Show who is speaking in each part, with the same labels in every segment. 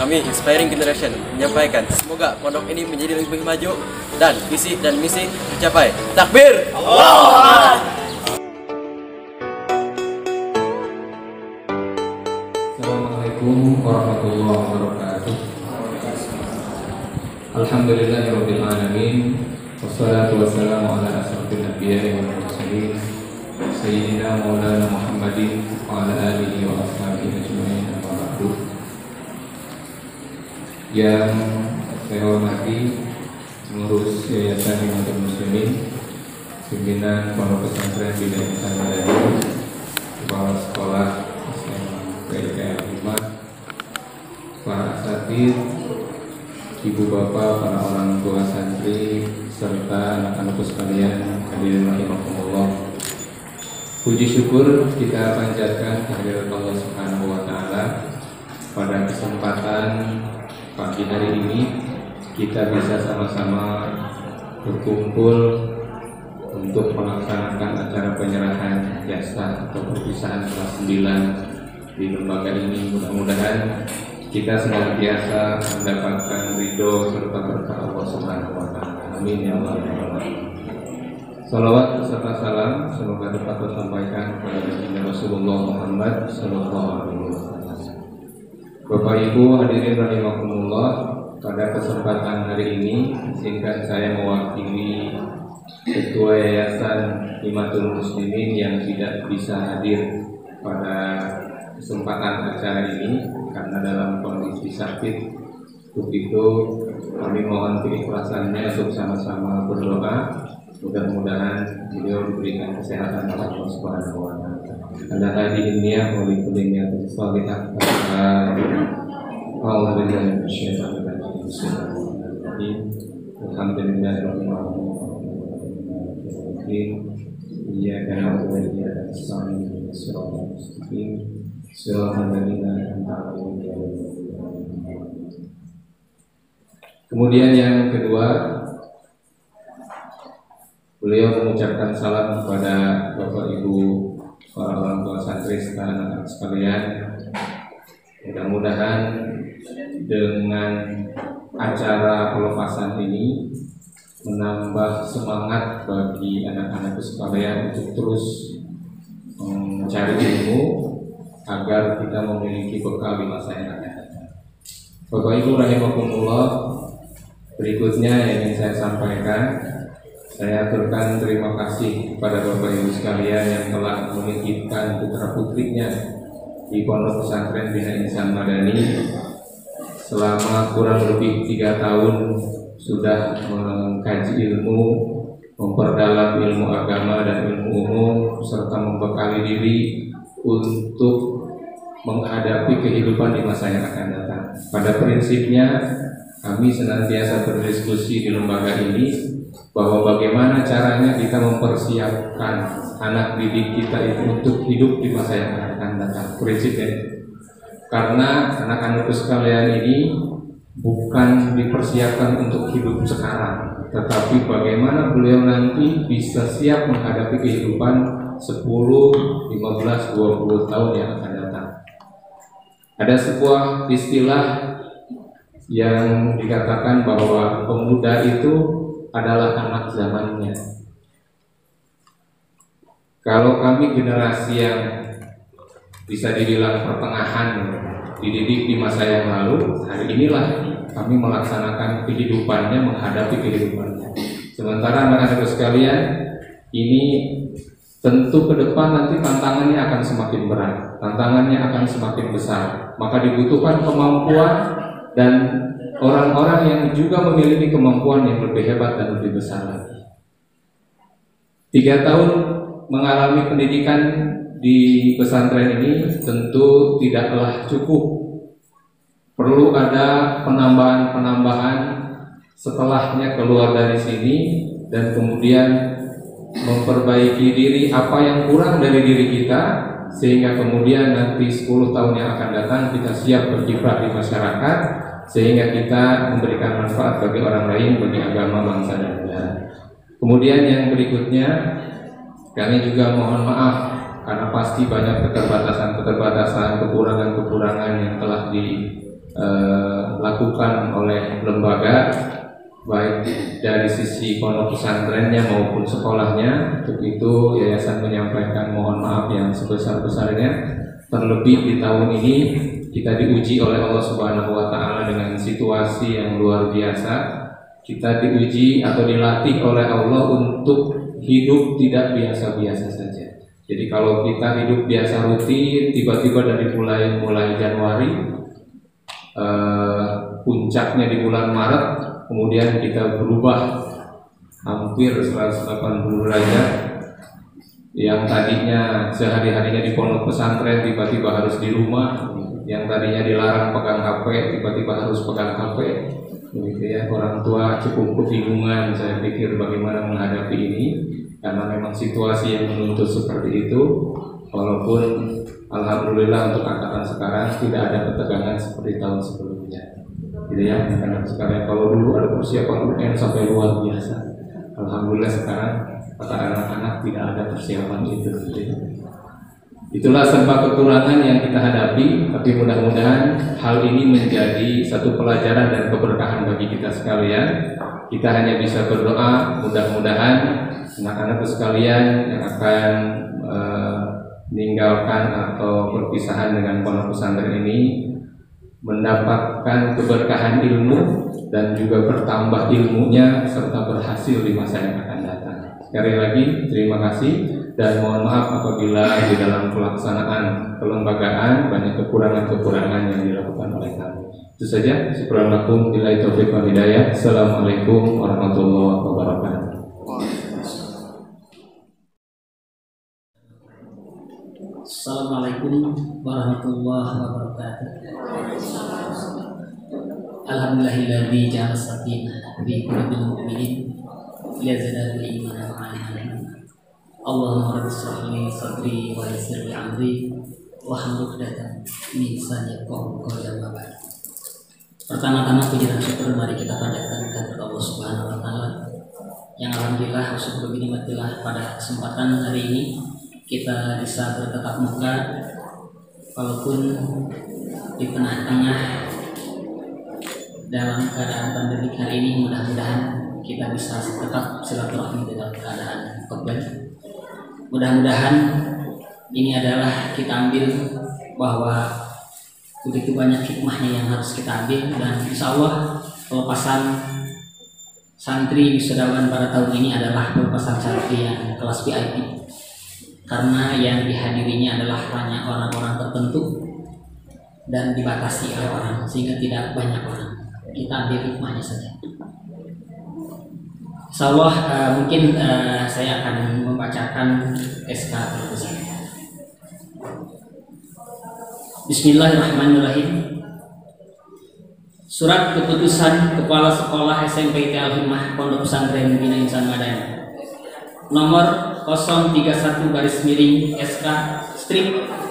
Speaker 1: kami Inspiring Generation menyampaikan semoga pondok ini menjadi lebih maju dan visi dan misi tercapai. Takbir! Allah!
Speaker 2: Assalamualaikum warahmatullahi wabarakatuh. Alhamdulillahirabbil alamin. Wassalatu wassalamu ala asyrofil anbiya'i wal mursalin sayyidina maulana Muhammadin wa ala alihi wa ashabihi ajma'in. Amma ba'du. Yang saya hormati pengurus Yayasan Himatul Muslimin, pimpinan Pondok Pesantren Bina Insan Madani, kepala sekolah PLKM 5, para asatidz, ibu bapak, para orang tua santri, serta anak-anakku sekalian, hadirin rahimakumullah. Puji syukur kita panjatkan kehadirat Allah Subhanahu wa taala pada kesempatan pagi hari ini kita bisa sama-sama berkumpul untuk melaksanakan acara penyerahan jasa atau perpisahan kelas 9 di lembaga ini. Mudah-mudahan kita senantiasa mendapatkan ridho serta berkah Allah Subhanahu wa taala. Amin ya Allah. Salawat serta salam semoga dapat tersampaikan kepada baginda Rasulullah Muhammad sallallahu alaihi wasallam. Bapak Ibu hadirin rahimakumullah, pada kesempatan hari ini izinkan saya mewakili Ketua Yayasan Himatul Muslimin yang tidak bisa hadir pada kesempatan acara ini karena dalam kondisi sakit. Untuk itu kami mohon keikhlasannya untuk sama-sama berdoa, mudah-mudahan beliau diberikan kesehatan oleh Allah Subhanahu wa taala. Ada hadirin niyah wa likulli niyatin shalihah. Alhamdulillah minasyaitonir rajim. Bismillahirrahmanirrahim. Alhamdulillahirabbil alamin. Iyyaka na'budu wa iyyaka nasta'in. Shiratal mustaqim. Shiratal ladzina an'amta 'alaihim. Kemudian yang kedua, beliau mengucapkan salam kepada Bapak Ibu para orang tua santri serta anak-anak sekalian. Mudah-mudahan dengan acara pelepasan ini menambah semangat bagi anak-anak sekalian untuk terus mencari ilmu agar kita memiliki bekal di masa yang akan datang. Bapak Ibu rahimakumullah, berikutnya yang ingin saya sampaikan, saya aturkan terima kasih kepada Bapak Ibu sekalian yang telah menitipkan putra-putrinya di Pondok Pesantren Bina Insan Madani selama kurang lebih 3 tahun sudah mengkaji ilmu, memperdalam ilmu agama dan ilmu umum, serta membekali diri untuk menghadapi kehidupan di masa yang akan datang. Pada prinsipnya kami senantiasa berdiskusi di lembaga ini bahwa bagaimana caranya kita mempersiapkan anak didik kita itu untuk hidup di masa yang akan datang. Prinsipnya, karena anak-anak sekalian ini bukan dipersiapkan untuk hidup sekarang, tetapi bagaimana beliau nanti bisa siap menghadapi kehidupan 10, 15, 20 tahun yang akan datang. Ada sebuah istilah yang dikatakan bahwa pemuda itu adalah anak zamannya. Kalau kami generasi yang bisa dibilang pertengahan dididik di masa yang lalu, hari inilah kami melaksanakan kehidupannya, menghadapi kehidupannya. Sementara anak-anak sekalian, ini tentu ke depan nanti tantangannya akan semakin berat, tantangannya akan semakin besar. Maka dibutuhkan kemampuan dan orang-orang yang juga memiliki kemampuan yang lebih hebat dan lebih besar lagi. 3 tahun mengalami pendidikan di pesantren ini tentu tidaklah cukup. Perlu ada penambahan-penambahan setelahnya keluar dari sini dan kemudian memperbaiki diri apa yang kurang dari diri kita, sehingga kemudian nanti 10 tahun yang akan datang kita siap berkiprah di masyarakat, sehingga kita memberikan manfaat bagi orang lain, bagi agama, bangsa dan negara. Kemudian yang berikutnya, kami juga mohon maaf karena pasti banyak keterbatasan-keterbatasan, kekurangan-kekurangan yang telah lakukan oleh lembaga, baik dari sisi pondok pesantrennya maupun sekolahnya. Untuk itu yayasan menyampaikan mohon maaf yang sebesar-besarnya. Terlebih di tahun ini kita diuji oleh Allah Subhanahu wa taala dengan situasi yang luar biasa. Kita diuji atau dilatih oleh Allah untuk hidup tidak biasa-biasa saja. Jadi kalau kita hidup biasa rutin, tiba-tiba dari mulai Januari, puncaknya di bulan Maret, kemudian kita berubah hampir 180 derajat. Yang tadinya sehari-harinya di pondok pesantren tiba-tiba harus di rumah, yang tadinya dilarang pegang HP tiba-tiba harus pegang HP. Begitu ya, orang tua cukup kebingungan saya pikir bagaimana menghadapi ini, karena memang situasi yang menuntut seperti itu. Walaupun alhamdulillah untuk angkatan sekarang tidak ada ketegangan seperti tahun sebelumnya. Gitu ya, karena sekarang kalau dulu ada persiapan UN sampai luar biasa. Alhamdulillah sekarang kata anak-anak tidak ada persiapan itu. Gitu. Itulah serba kekurangan yang kita hadapi, tapi mudah-mudahan hal ini menjadi satu pelajaran dan keberkahan bagi kita sekalian. Kita hanya bisa berdoa, mudah-mudahan anak-anak sekalian yang akan meninggalkan atau perpisahan dengan pondok pesantren ini mendapatkan keberkahan ilmu dan juga bertambah ilmunya serta berhasil di masa yang akan datang. Sekali lagi terima kasih. Dan mohon maaf apabila di dalam pelaksanaan kelembagaan banyak kekurangan-kekurangan yang dilakukan oleh kami. Itu saja. Subhanallah, billahi taufiq wal hidayah. Assalamualaikum warahmatullahi wabarakatuh.
Speaker 3: Assalamualaikum warahmatullahi wabarakatuh. Alhamdulillahilladzi ja'ala sakinah fi qulubil mu'minin liyazidahum imanan wa amalan. Allahumma rabbi shrah li sadri wa yassir li amri wahlul 'uqdatam min lisani yafqahu qawli. Pertama-tama puji dan syukur mari kita panjatkan kepada Allah Subhanahu wa taala yang alhamdulillah syukur binikmatillah pada kesempatan hari ini kita bisa bertatap muka walaupun di tengah-tengah dalam keadaan pandemi hari ini. Mudah-mudahan kita bisa tetap silaturahmi dalam keadaan kembali. Mudah-mudahan ini adalah kita ambil bahwa begitu banyak hikmahnya yang harus kita ambil, dan insya Allah pelepasan santri wisudawan pada tahun ini adalah pelepasan santri yang kelas VIP, karena yang dihadirinya adalah hanya orang-orang tertentu dan dibatasi oleh orang sehingga tidak banyak orang. Kita ambil hikmahnya saja. Insyaallah mungkin saya akan membacakan SK tersebut. Bismillahirrahmanirrahim. Surat keputusan Kepala Sekolah SMP Al-Himmah Pondok Pesantren Bina Insan Madani nomor 031/SK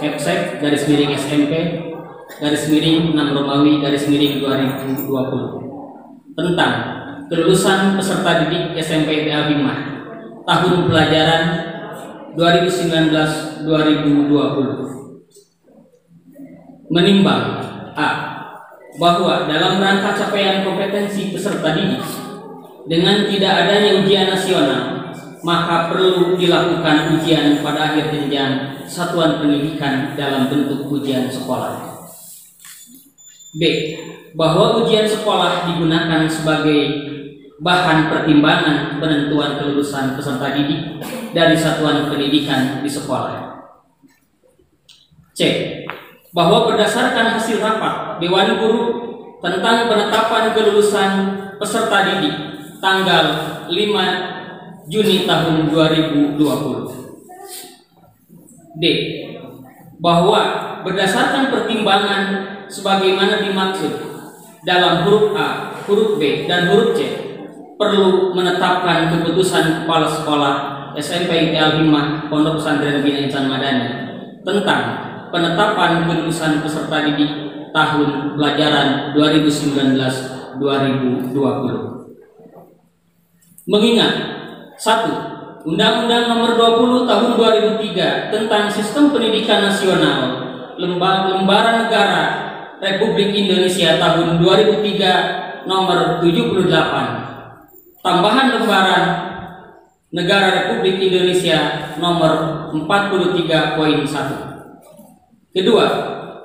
Speaker 3: /Epsek /SMP /6 Romawi /2020 tentang kelulusan peserta didik SMP Al-Himmah tahun pelajaran 2019-2020. Menimbang A. Bahwa dalam rangka capaian kompetensi peserta didik dengan tidak adanya ujian nasional, maka perlu dilakukan ujian pada akhir jenjang satuan pendidikan dalam bentuk ujian sekolah. B. Bahwa ujian sekolah digunakan sebagai bahan pertimbangan penentuan kelulusan peserta didik dari satuan pendidikan di sekolah. C. Bahwa berdasarkan hasil rapat Dewan Guru tentang penetapan kelulusan peserta didik tanggal 5 Juni tahun 2020. D. Bahwa berdasarkan pertimbangan sebagaimana dimaksud dalam huruf A, huruf B, dan huruf C, perlu menetapkan keputusan Kepala Sekolah SMP Al-Himmah Pondok Pesantren Bina Insan Madani tentang penetapan kelulusan peserta didik tahun pelajaran 2019-2020. Mengingat 1. Undang-Undang Nomor 20 Tahun 2003 tentang Sistem Pendidikan Nasional, Lembaran Negara Republik Indonesia tahun 2003 nomor 78, tambahan lembaran Negara Republik Indonesia nomor 43.1. Kedua,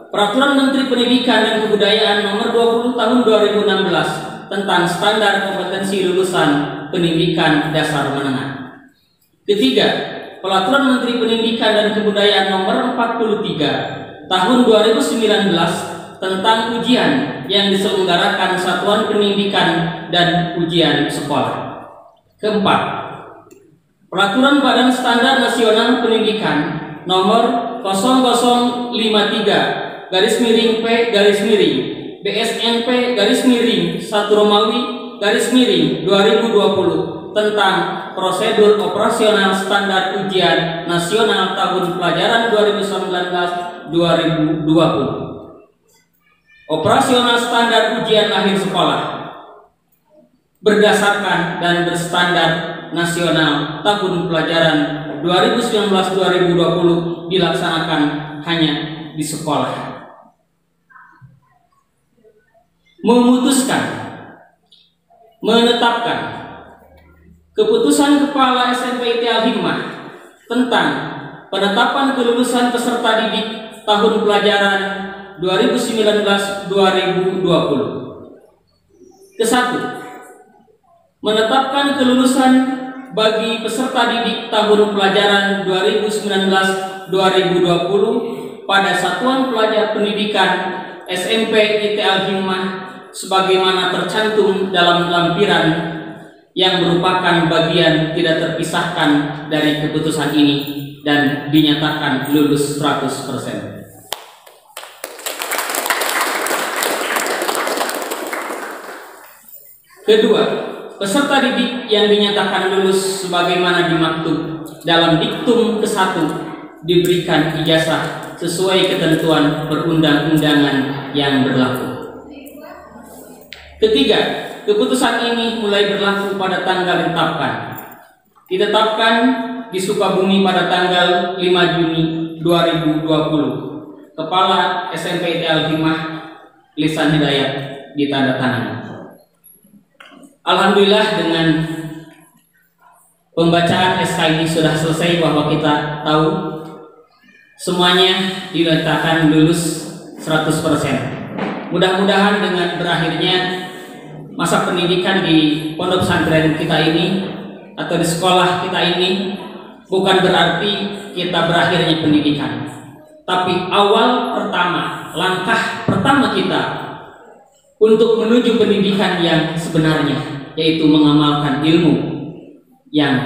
Speaker 3: Peraturan Menteri Pendidikan dan Kebudayaan nomor 20 tahun 2016 tentang standar kompetensi lulusan pendidikan dasar menengah. Ketiga, Peraturan Menteri Pendidikan dan Kebudayaan nomor 43 tahun 2019 tentang ujian yang diselenggarakan satuan pendidikan dan ujian sekolah. Keempat, Peraturan Badan Standar Nasional Pendidikan nomor 0053 BSNP 1 Romawi 2020 tentang prosedur operasional standar ujian nasional tahun pelajaran 2019-2020. Operasional standar ujian akhir sekolah berdasarkan dan berstandar nasional tahun pelajaran 2019-2020 dilaksanakan hanya di sekolah. Memutuskan, menetapkan keputusan Kepala SMP IT Al-Himmah tentang penetapan kelulusan peserta didik tahun pelajaran 2019-2020. Kesatu, menetapkan kelulusan bagi peserta didik tahun pelajaran 2019-2020 pada Satuan Pelajar Pendidikan SMP IT Al-Himmah sebagaimana tercantum dalam lampiran yang merupakan bagian tidak terpisahkan dari keputusan ini dan dinyatakan lulus 100%. Kedua, peserta didik yang dinyatakan lulus sebagaimana dimaktub dalam diktum ke-1 diberikan ijazah sesuai ketentuan perundang-undangan yang berlaku. Ketiga, keputusan ini mulai berlaku pada tanggal ditetapkan di Sukabumi pada tanggal 5 Juni 2020. Kepala SMP IT Al-Himmah Lisan Hidayat ditandatangani. Alhamdulillah dengan pembacaan SK ini sudah selesai, bahwa kita tahu semuanya dinyatakan lulus 100%. Mudah-mudahan dengan berakhirnya masa pendidikan di pondok pesantren kita ini atau di sekolah kita ini bukan berarti kita berakhirnya pendidikan, tapi awal pertama, langkah pertama kita untuk menuju pendidikan yang sebenarnya, yaitu mengamalkan ilmu yang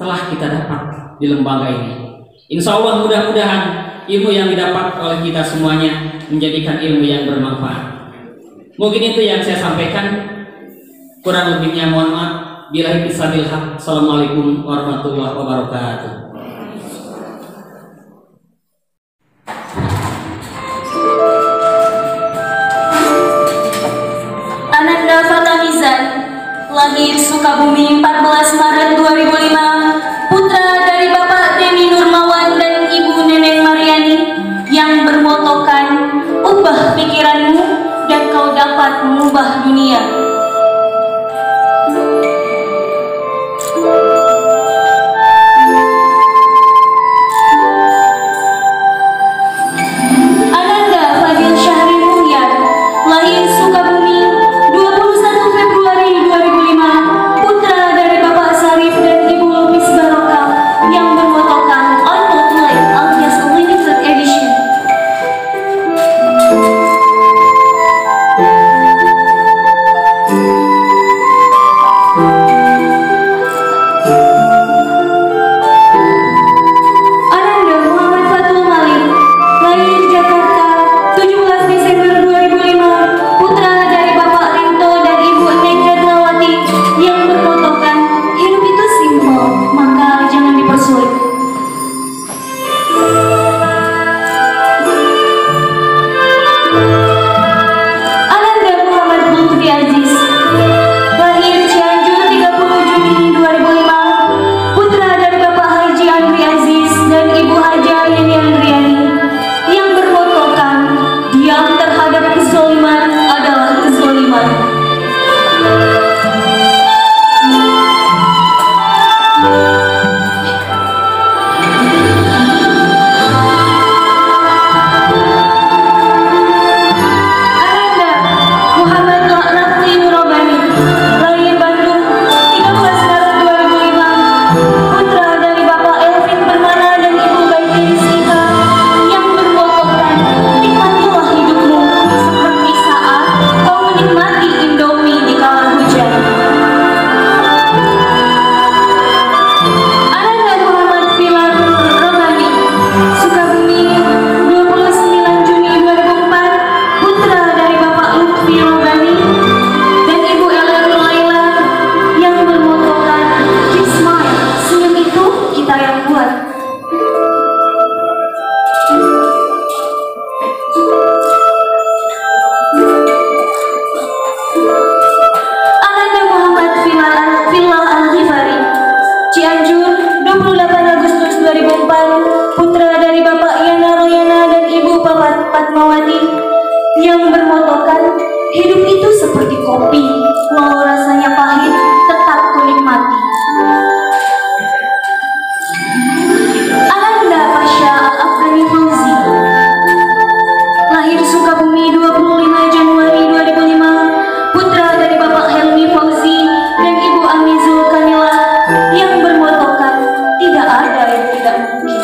Speaker 3: telah kita dapat di lembaga ini. Insya Allah mudah-mudahan ilmu yang didapat oleh kita semuanya menjadikan ilmu yang bermanfaat. Mungkin itu yang saya sampaikan. Kurang lebihnya mohon maaf. Billahi bisabil haq. Assalamualaikum warahmatullahi wabarakatuh.
Speaker 4: Ananda Fatamizan, lahir Sukabumi 14 Maret 2005, putra dari Bapak Demi Nurmawan dan Ibu Nenek Mariani, yang bermotokan ubah pikiranmu dan kau dapat mengubah dunia. Putra dari Bapak Sarif dan Ibu hidup itu seperti kopi, walau rasanya pahit, tetap kunikmati. Ananda Pasha Al-Afghani Fauzi, lahir Sukabumi 25 Januari 2005, putra dari Bapak Helmi Fauzi dan Ibu Ami Zulkanila yang bermotokan tidak ada yang tidak mungkin.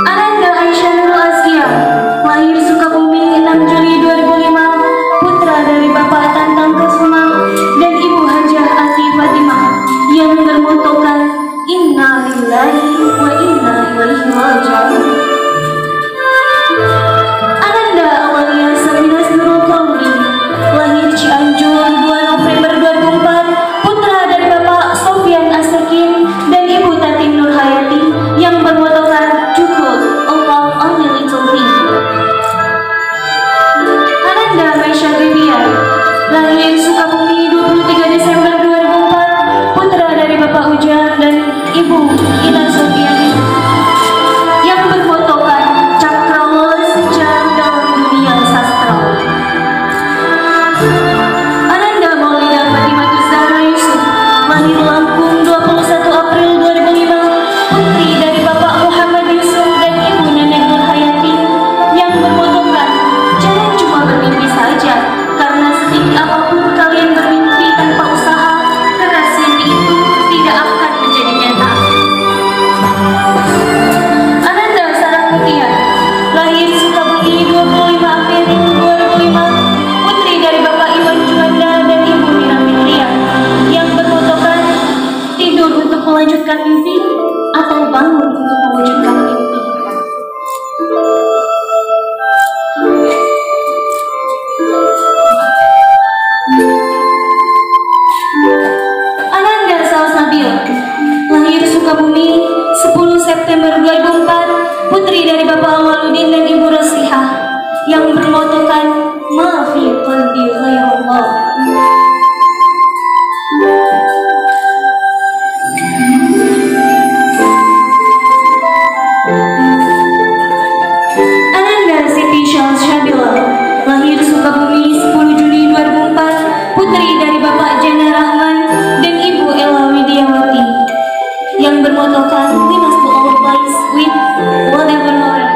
Speaker 4: Ananda Aisyah Nurul Azkia, lahir Sukabumi 6 Juli 2005, putra dari Bapak Tantang Kusuma dan Ibu Hajah Ati Fatimah yang bermotokan Inna Lillahi wa Inna Ilaihi Raji'un. Ananda Awalia Sabinas Nurul Kauri, lahir Cianjur 2 November 2004, putra dari Bapak Sofyan Asakin dan Ibu Tatin Nurhayati yang bermotokan Cukup Allah Only Little Thing. Ananda Maisha Gebiar, lahir Sukabumi 23 Desember 2004, putra dari Bapak Ujang dan Ibu Ina Sofiani yang bermotokan Cakrawala Sejarah dalam dunia sastra. Ananda Maulida Fatimah Zahra Yusuf, lahir Lampung 21 April 2005, putri dari Bapak Muhammad Yusuf dan Ibu Nenek Nurhayati yang bermotokan jangan cuma bermimpi saja, karena setinggi apapun kalian bermimpi tanpa usaha keras, mimpi itu tidak akan menjadi nyata. Ananda Sarah Mutia, lahir Sukabumi 25 April 2005, putri dari Bapak Iwan Juanda dan Ibu Nina Fitria yang bermotokan tidur untuk melanjutkan mimpi atau bangun untuk mewujudkan mimpi. Ananda Saus Nabil, lahir Sukabumi 10 September 2004, putri dari Bapak Awaludin dan Ibu Roslihah yang bermotokan Maafi qalbi ghairallah. Ananda Siti Syams Syabila, lahir Sukabumi 10 Juli 2004, putri dari Bapak Jana Rahman dan Ibu Ella Widiawati yang bermotokan We must do our place with whatever our heart.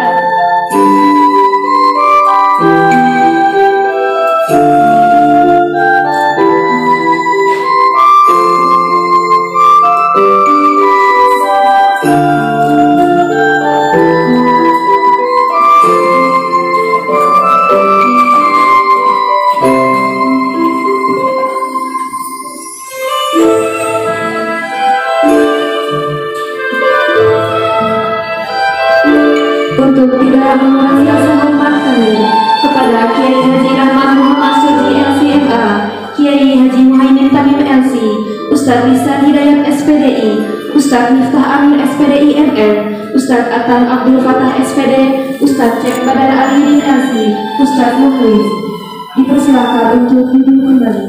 Speaker 5: Untuk tidak mengurangi rasa hormat kami kepada Kiai Haji Rahmat Muhammad Suci LCMA, Kiai Haji Muhaimin Tamim LC, Ustadz Lisan Hidayat SPDI, Ustadz Miftah Amir SPDI MR, Ustadz Atam Abdul Fatah SPD, Ustadz Cek Badar Alidin LC, Ustadz Mukhlis. Dipersilakan untuk duduk kembali.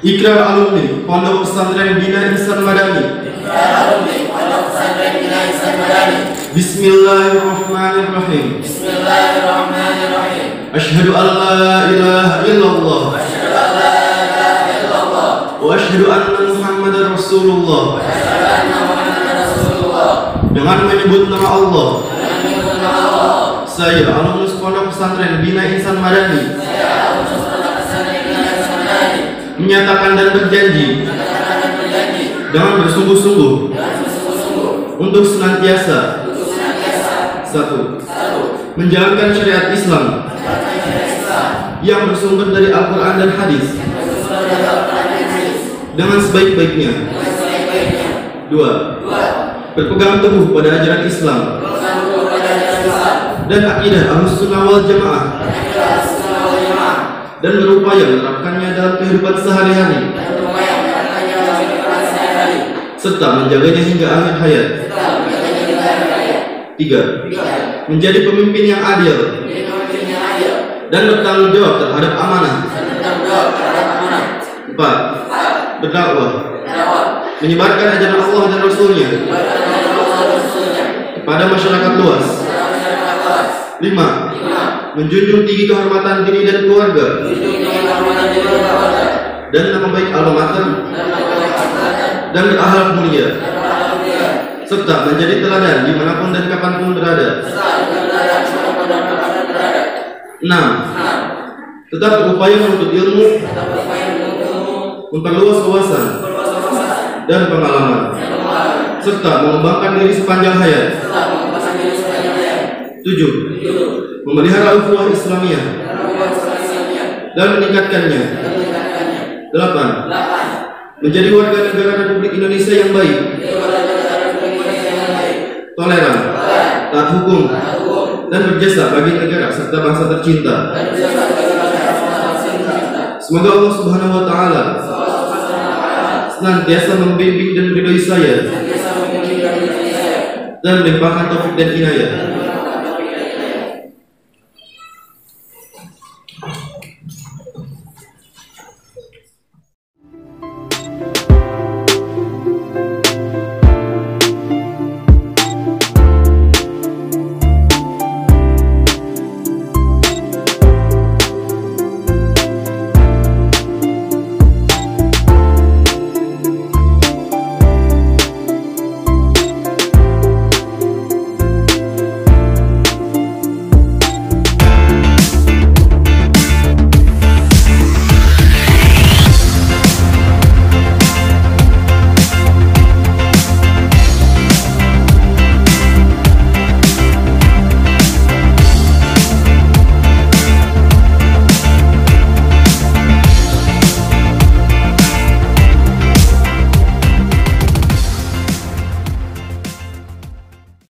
Speaker 6: Ikrar alumni Pondok Pesantren Bina Ihsan Madani. Bismillahirrahmanirrahim. Asyhadu an la ilaha illallah. Wa asyhadu anna Muhammadar Rasulullah. Dengan menyebut nama Allah. Saya alumnus Pondok Pesantren Bina Ihsan Madani menyatakan dan berjanji dengan bersungguh-sungguh untuk senantiasa satu, menjalankan syariat Islam yang bersumber dari Al-Quran dan Hadis dengan sebaik-baiknya. Dua, berpegang teguh pada ajaran Islam dan akidah Ahlussunnah wal Jamaah dan berupaya menerapkannya dalam kehidupan sehari-hari serta menjaganya hingga akhir hayat. 3. Menjadi pemimpin yang adil dan bertanggung jawab terhadap amanah. 4. Berdakwah, menyebarkan ajaran Allah dan Rasulnya kepada masyarakat luas. 5. Menjunjung tinggi kehormatan diri dan keluarga dan nama baik alma mater dan berakhlak mulia, serta menjadi teladan dimanapun dan kapanpun berada. 6. Tetap berupaya menuntut ilmu, memperluas wawasan dan pengalaman, serta mengembangkan diri sepanjang hayat. 7. Memelihara ukhuwah Islamiyah dan meningkatkannya. 8. Menjadi warga negara Republik Indonesia yang baik, toleran, taat hukum, dan berjasa bagi negara serta bangsa tercinta. Semoga Allah Subhanahu wa Ta'ala senantiasa membimbing dan meridhoi saya dan melimpahkan taufik dan inayah